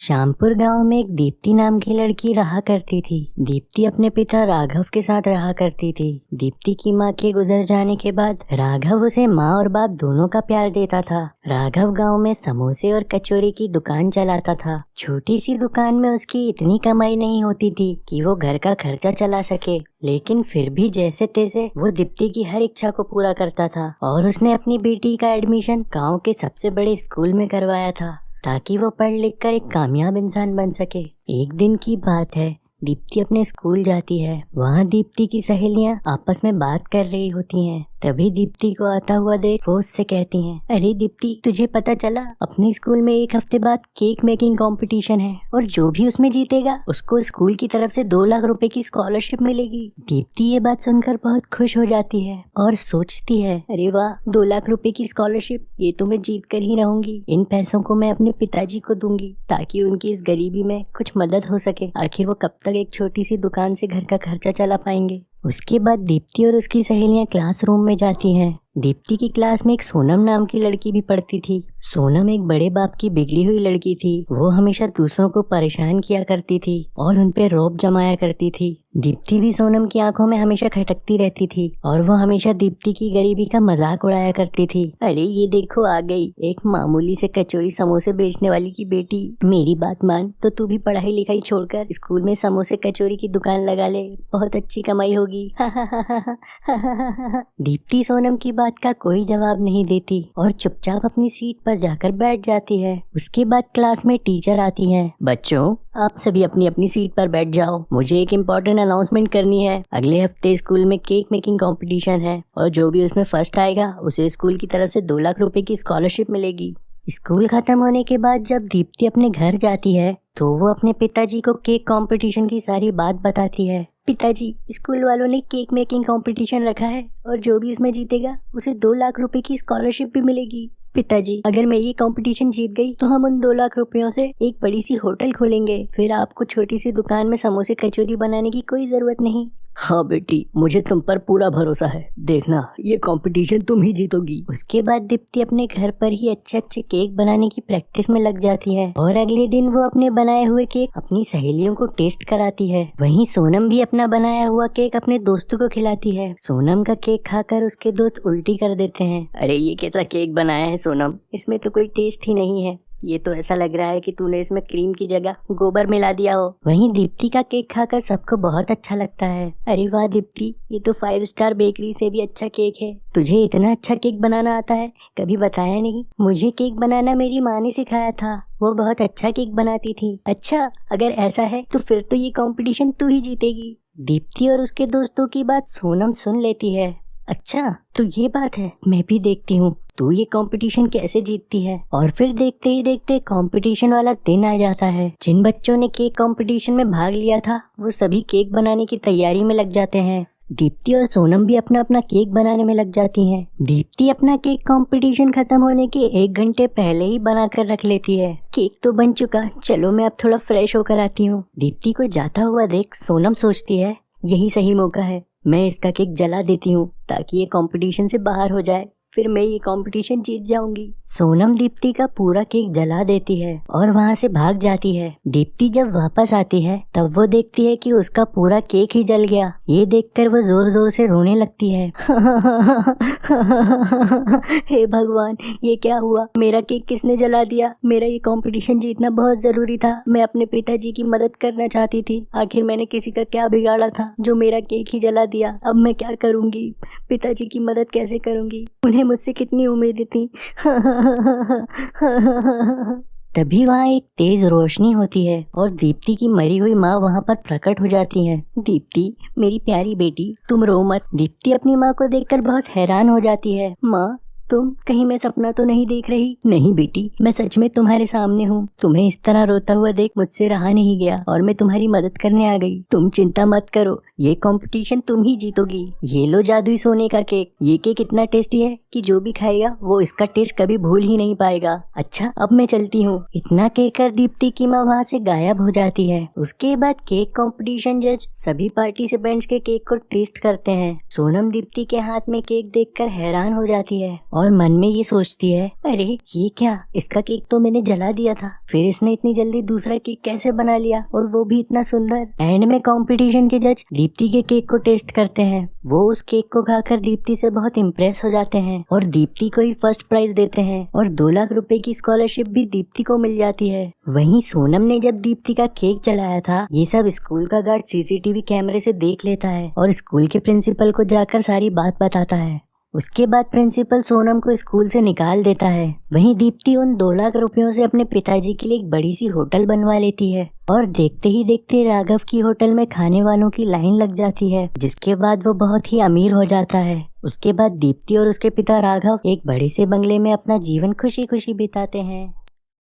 श्यामपुर गांव में एक दीप्ति नाम की लड़की रहा करती थी। दीप्ति अपने पिता राघव के साथ रहा करती थी। दीप्ति की माँ के गुजर जाने के बाद राघव उसे माँ और बाप दोनों का प्यार देता था। राघव गांव में समोसे और कचौरी की दुकान चलाता था। छोटी सी दुकान में उसकी इतनी कमाई नहीं होती थी कि वो घर का खर्चा चला सके, लेकिन फिर भी जैसे तैसे वो दीप्ति की हर इच्छा को पूरा करता था और उसने अपनी बेटी का एडमिशन गांव के सबसे बड़े स्कूल में करवाया था ताकि वो पढ़ लिख कर एक कामयाब इंसान बन सके। एक दिन की बात है, दीप्ति अपने स्कूल जाती है। वहाँ दीप्ति की सहेलियाँ आपस में बात कर रही होती हैं। तभी दीप्ति को आता हुआ देख वो उससे कहती हैं, अरे दीप्ति, तुझे पता चला अपने स्कूल में एक हफ्ते बाद केक मेकिंग कंपटीशन है और जो भी उसमें जीतेगा उसको स्कूल की तरफ से 2 लाख रुपए की स्कॉलरशिप मिलेगी। दीप्ति ये बात सुनकर बहुत खुश हो जाती है और सोचती है, अरे वाह, 2 लाख रुपए की स्कॉलरशिप, ये तो मैं जीत कर ही रहूंगी। इन पैसों को मैं अपने पिताजी को दूंगी ताकि उनकी इस गरीबी में कुछ मदद हो सके। आखिर वो कब तक एक छोटी सी दुकान से घर का खर्चा चला पाएंगे। उसके बाद दीप्ति और उसकी सहेलियां क्लासरूम में जाती हैं। दीप्ति की क्लास में एक सोनम नाम की लड़की भी पढ़ती थी। सोनम एक बड़े बाप की बिगड़ी हुई लड़की थी। वो हमेशा दूसरों को परेशान किया करती थी और उन पे रौब जमाया करती थी। दीप्ति भी सोनम की आंखों में हमेशा खटकती रहती थी और वो हमेशा दीप्ति की गरीबी का मजाक उड़ाया करती थी। अरे ये देखो, आ गई एक मामूली से कचौरी समोसे बेचने वाली की बेटी। मेरी बात मान तो तू भी पढ़ाई लिखाई छोड़कर स्कूल में समोसे कचौरी की दुकान लगा ले, बहुत अच्छी कमाई होगी। दीप्ति सोनम की बात का कोई जवाब नहीं देती और चुपचाप अपनी सीट पर जाकर बैठ जाती है। उसके बाद क्लास में टीचर आती है। बच्चों, आप सभी अपनी अपनी सीट पर बैठ जाओ, मुझे एक इम्पोर्टेंट अनाउंसमेंट करनी है। अगले हफ्ते स्कूल में केक मेकिंग कंपटीशन है और जो भी उसमें फर्स्ट आएगा उसे स्कूल की तरफ से 2 लाख रुपए की स्कॉलरशिप मिलेगी। स्कूल खत्म होने के बाद जब दीप्ति अपने घर जाती है तो वो अपने पिताजी को केक कंपटीशन की सारी बात बताती है। पिताजी, स्कूल वालों ने केक मेकिंग कंपटीशन रखा है और जो भी इसमें जीतेगा उसे 2 लाख रुपए की स्कॉलरशिप भी मिलेगी। पिताजी, अगर मैं ये कंपटीशन जीत गई तो हम उन 2 लाख रुपयों से एक बड़ी सी होटल खोलेंगे, फिर आपको छोटी सी दुकान में समोसे कचौरी बनाने की कोई जरूरत नहीं। हाँ बेटी, मुझे तुम पर पूरा भरोसा है, देखना ये कंपटीशन तुम ही जीतोगी। उसके बाद दीप्ति अपने घर पर ही अच्छे अच्छे केक बनाने की प्रैक्टिस में लग जाती है और अगले दिन वो अपने बनाए हुए केक अपनी सहेलियों को टेस्ट कराती है। वहीं सोनम भी अपना बनाया हुआ केक अपने दोस्तों को खिलाती है। सोनम का केक खाकर उसके दोस्त उल्टी कर देते हैं। अरे ये कैसा केक बनाया है सोनम, इसमें तो कोई टेस्ट ही नहीं है, ये तो ऐसा लग रहा है कि तूने इसमें क्रीम की जगह गोबर मिला दिया हो। वहीं दीप्ति का केक खाकर सबको बहुत अच्छा लगता है। अरे वाह दीप्ति, ये तो 5 स्टार बेकरी से भी अच्छा केक है। तुझे इतना अच्छा केक बनाना आता है, कभी बताया नहीं। मुझे केक बनाना मेरी माँ ने सिखाया था, वो बहुत अच्छा केक बनाती थी। अच्छा, अगर ऐसा है तो फिर तो ये कंपटीशन तू ही जीतेगी। दीप्ति और उसके दोस्तों की बात सोनम सुन लेती है। अच्छा तो ये बात है, मैं भी देखती हूँ तू ये कंपटीशन कैसे जीतती है। और फिर देखते ही देखते कंपटीशन वाला दिन आ जाता है। जिन बच्चों ने केक कंपटीशन में भाग लिया था वो सभी केक बनाने की तैयारी में लग जाते हैं। दीप्ति और सोनम भी अपना अपना केक बनाने में लग जाती हैं। दीप्ति अपना केक कंपटीशन खत्म होने के 1 घंटे पहले ही बना कर रख लेती है। केक तो बन चुका, चलो मैं अब थोड़ा फ्रेश होकर आती हूँ। दीप्ति को जाता हुआ देख सोनम सोचती है, यही सही मौका है, मैं इसका केक जला देती हूँ ताकि ये कंपटीशन से बाहर हो जाए, फिर मैं ये कंपटीशन जीत जाऊंगी। सोनम दीप्ति का पूरा केक जला देती है और वहाँ से भाग जाती है। दीप्ति जब वापस आती है तब वो देखती है कि उसका पूरा केक ही जल गया। ये देखकर वो जोर जोर से रोने लगती है। हे भगवान, ये क्या हुआ, मेरा केक किसने जला दिया। मेरा ये कंपटीशन जीतना बहुत जरूरी था, मैं अपने पिताजी की मदद करना चाहती थी। आखिर मैंने किसी का क्या बिगाड़ा था जो मेरा केक ही जला दिया। अब मैं क्या करूंगी, पिताजी की मदद कैसे करूंगी, उन्हें मुझसे कितनी उम्मीदें थी। तभी वहाँ एक तेज रोशनी होती है और दीप्ति की मरी हुई माँ वहाँ पर प्रकट हो जाती है। दीप्ति, मेरी प्यारी बेटी, तुम रो मत। दीप्ति अपनी माँ को देखकर बहुत हैरान हो जाती है। माँ, तुम कहीं मैं सपना तो नहीं देख रही। नहीं बेटी, मैं सच में तुम्हारे सामने हूँ। तुम्हें इस तरह रोता हुआ देख मुझसे रहा नहीं गया और मैं तुम्हारी मदद करने आ गई। तुम चिंता मत करो, ये कंपटीशन तुम ही जीतोगी। ये लो जादुई सोने का केक। ये केक इतना टेस्टी है कि जो भी खाएगा वो इसका टेस्ट कभी भूल ही नहीं पाएगा। अच्छा, अब मैं चलती हूँ। इतना कहकर दीप्ति की माँ वहाँ से गायब हो जाती है। उसके बाद केक कंपटीशन जज सभी पार्टिसिपेंट्स के केक को टेस्ट करते हैं। सोनम दीप्ति के हाथ में केक देखकर हैरान हो जाती है और मन में ये सोचती है, अरे ये क्या, इसका केक तो मैंने जला दिया था, फिर इसने इतनी जल्दी दूसरा केक कैसे बना लिया, और वो भी इतना सुंदर। एंड में कंपटीशन के जज दीप्ति के केक को टेस्ट करते हैं। वो उस केक को खाकर दीप्ति से बहुत इम्प्रेस हो जाते हैं और दीप्ति को ही फर्स्ट प्राइज देते हैं और 2 लाख रुपए की स्कॉलरशिप भी दीप्ति को मिल जाती है। वहीं सोनम ने जब दीप्ति का केक जलाया था, ये सब स्कूल का गार्ड सीसीटीवी कैमरे से देख लेता है और स्कूल के प्रिंसिपल को जाकर सारी बात बताता है। उसके बाद प्रिंसिपल सोनम को स्कूल से निकाल देता है। वहीं दीप्ति उन 2 लाख रुपयों से अपने पिताजी के लिए एक बड़ी सी होटल बनवा लेती है और देखते ही देखते राघव की होटल में खाने वालों की लाइन लग जाती है, जिसके बाद वो बहुत ही अमीर हो जाता है। उसके बाद दीप्ति और उसके पिता राघव एक बड़े से बंगले में अपना जीवन खुशी खुशी बिताते हैं।